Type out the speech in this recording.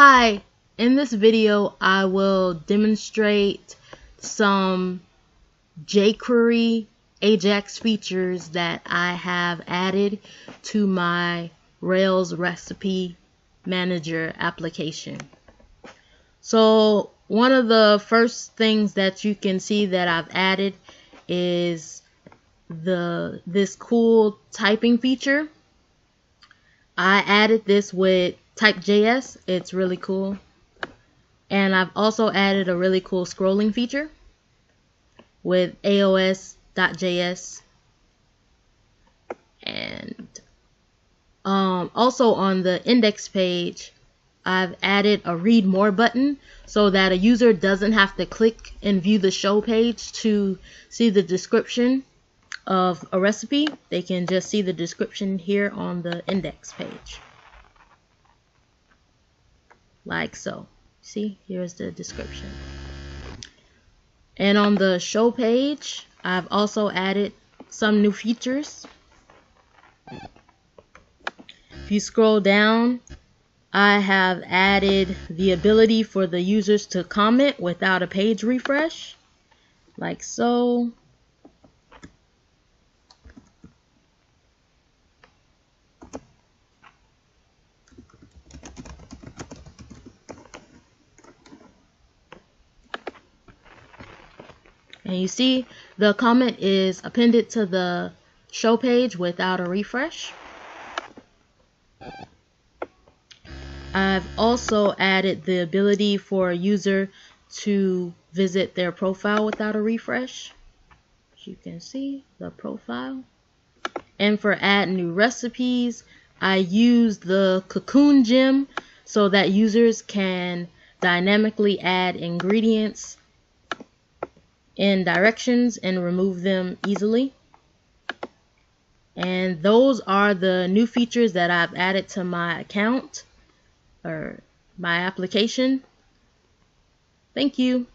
Hi, in this video I will demonstrate some jQuery Ajax features that I have added to my Rails recipe manager application. So one of the first things that you can see that I've added is this cool typing feature. I added this with Type.js. It's really cool. And I've also added a really cool scrolling feature with aos.js. And also on the index page, I've added a read more button so that a user doesn't have to click and view the show page to see the description of a recipe. They can just see the description here on the index page, like so. See, here's the description. And on the show page, I've also added some new features. If you scroll down, I have added the ability for the users to comment without a page refresh, like so. And you see the comment is appended to the show page without a refresh. I've also added the ability for a user to visit their profile without a refresh. As you can see, the profile. And for add new recipes, I use the cocoon gem so that users can dynamically add ingredients in directions and remove them easily. And those are the new features that I've added to my account or my application. Thank you.